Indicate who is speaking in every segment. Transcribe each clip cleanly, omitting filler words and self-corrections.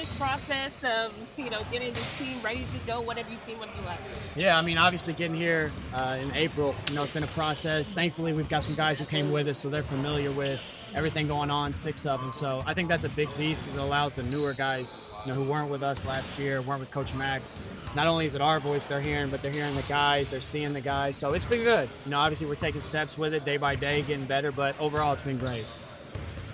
Speaker 1: this process of, getting this team ready to go? What have you seen? What have you liked?
Speaker 2: Yeah, I mean, obviously getting here in April, it's been a process. Thankfully, we've got some guys who came with us, so they're familiar with everything going on, 6 of them. So I think that's a big piece because it allows the newer guys, who weren't with us last year, weren't with Coach Mack. Not only is it our voice they're hearing, but they're hearing the guys, they're seeing the guys. So it's been good. Obviously we're taking steps with it day by day, getting better, but overall it's been great.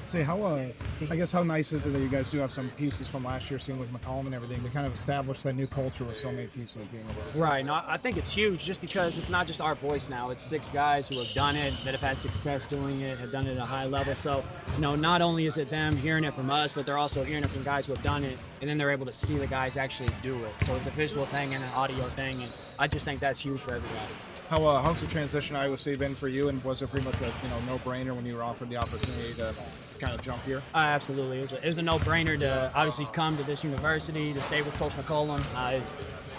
Speaker 3: Say how I guess how nice is it that you guys do have some pieces from last year, seeing with McCollum and everything, to kind of establish that new culture with so many pieces being able.
Speaker 2: Right. No, I think it's huge just because it's not just our voice now. It's 6 guys who have done it, that have had success doing it, have done it at a high level. So, not only is it them hearing it from us, but they're also hearing it from guys who have done it, and then they're able to see the guys actually do it. So it's a visual thing and an audio thing, and I just think that's huge for everybody.
Speaker 3: How's the transition Iowa State been for you, and was it pretty much a no-brainer when you were offered the opportunity to kind of jump here?
Speaker 2: Absolutely. It was a no-brainer to obviously come to this university, to stay with Coach McCollum. It's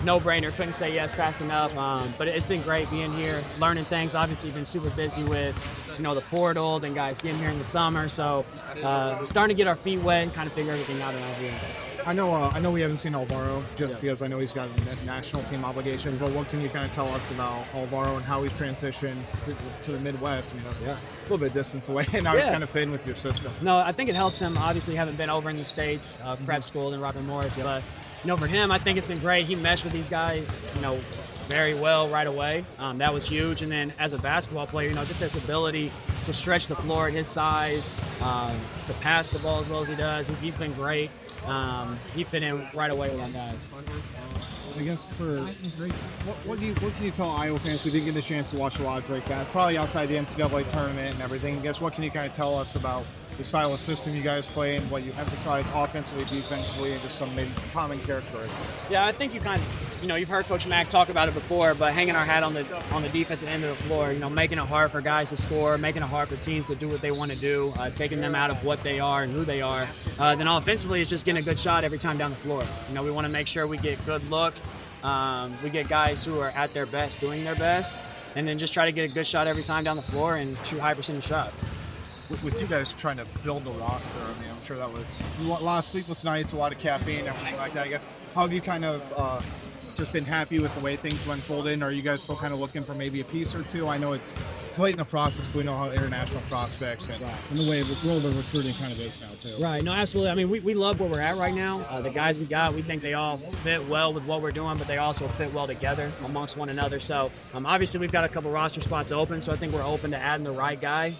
Speaker 2: no-brainer. Couldn't say yes fast enough. But it's been great being here, learning things. Obviously, been super busy with, the portal, and guys getting here in the summer. So starting to get our feet wet and kind of figure everything out around here.
Speaker 3: I know we haven't seen Alvaro just because I know he's got national team obligations, but what can you kind of tell us about Alvaro and how he's transitioned to the Midwest? I mean, that's a little bit distance away, and now he's kind of fitting with your system.
Speaker 2: No, I think it helps him. Obviously, haven't been over in the States, prep school and Robert Morris, but, for him, I think it's been great. He meshed with these guys, very well right away. That was huge. And then as a basketball player, just his ability to stretch the floor at his size, to pass the ball as well as he does, he's been great. He fit in right away with our guys.
Speaker 3: I guess what can you tell Iowa fans who didn't get a chance to watch a lot of Drake that probably outside the NCAA tournament and everything? I guess what can you kind of tell us about the style of system you guys play and what you emphasize offensively, defensively, and just some maybe common characteristics?
Speaker 2: Yeah, I think you kind of, you've heard Coach Mack talk about it before, but hanging our hat on the defensive end of the floor, making it hard for guys to score, making it hard for teams to do what they want to do, taking them out of what they are and who they are. Then offensively, it's just getting a good shot every time down the floor. We want to make sure we get good looks. We get guys who are at their best, doing their best, and then just try to get a good shot every time down the floor and shoot high percentage shots.
Speaker 3: With you guys trying to build the roster, I mean, I'm sure that was a lot of sleepless nights, a lot of caffeine, everything like that. I guess, how have you kind of just been happy with the way things unfolded? Are you guys still kind of looking for maybe a piece or two? I know it's late in the process, but we know how international prospects and the way the world of recruiting kind of is now too.
Speaker 2: Right. No, absolutely. I mean, we love where we're at right now. The guys we got, we think they all fit well with what we're doing, but they also fit well together amongst one another. So obviously we've got a couple roster spots open, so I think we're open to adding the right guy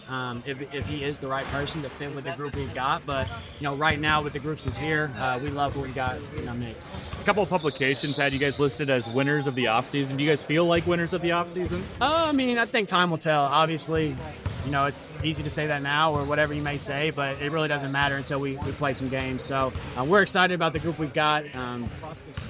Speaker 2: if he is the right person to fit with the group we've got. But right now with the groups that's here, we love what we got in our mix.
Speaker 4: A couple of publications had you guys listed as winners of the offseason. Do you guys feel like winners of the offseason?
Speaker 2: I mean, I think time will tell. Obviously, it's easy to say that now or whatever you may say, but it really doesn't matter until we play some games. So we're excited about the group we've got.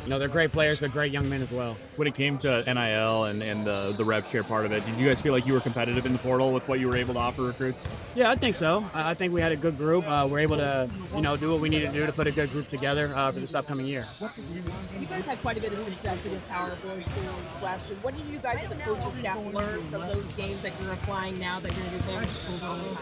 Speaker 2: They're great players, but great young men as well.
Speaker 4: When it came to NIL and the rev share part of it, did you guys feel like you were competitive in the portal with what you were able to offer recruits?
Speaker 2: Yeah, I think so. I think we had a good group. We're able to, do what we need to do to put a good group together for this upcoming year.
Speaker 1: You guys had quite a bit of success against Power 4 schools last year. What did you guys as a coaching staff learn from those games that you're applying now that you're going to be playing with schools all the time?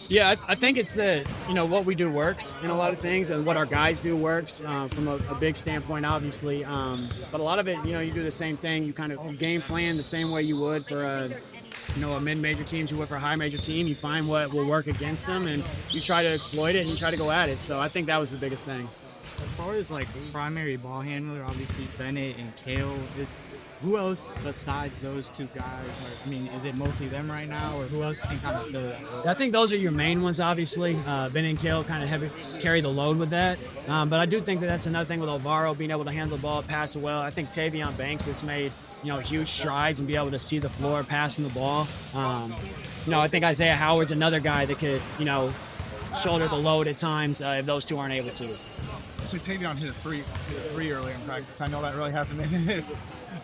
Speaker 2: Yeah, I think it's that, what we do works in a lot of things, and what our guys do works from a big standpoint, obviously. But a lot of it, you do the same thing. You kind of game plan the same way you would for a mid-major team, you would for a high-major team. You find what will work against them, and you try to exploit it, and you try to go at it. So I think that was the biggest thing.
Speaker 5: As far as primary ball handler, obviously Bennett and Kale, who else besides those two guys? Is it mostly them right now, or who else can kind of fill that role?
Speaker 2: I think those are your main ones, obviously. Bennett and Kale kind of carry the load with that. But I do think that's another thing with Alvaro being able to handle the ball, pass it well. I think Tavion Banks has made huge strides and be able to see the floor passing the ball. I think Isaiah Howard's another guy that could shoulder the load at times if those two aren't able to.
Speaker 3: So Tavion hit a three earlier in practice. I know that really hasn't been in his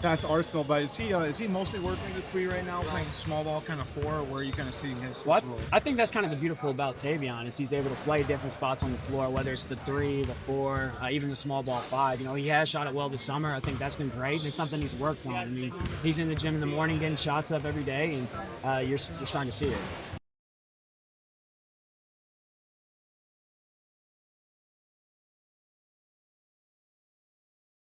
Speaker 3: past arsenal, but is he mostly working the three right now, playing small ball kind of four, or where are you kind of seeing his role?
Speaker 2: I think that's kind of the beautiful about Tavion is he's able to play different spots on the floor, whether it's the 3, the 4, even the small ball 5. He has shot it well this summer. I think that's been great. It's something he's worked on. He's in the gym in the morning getting shots up every day, and you're starting to see it.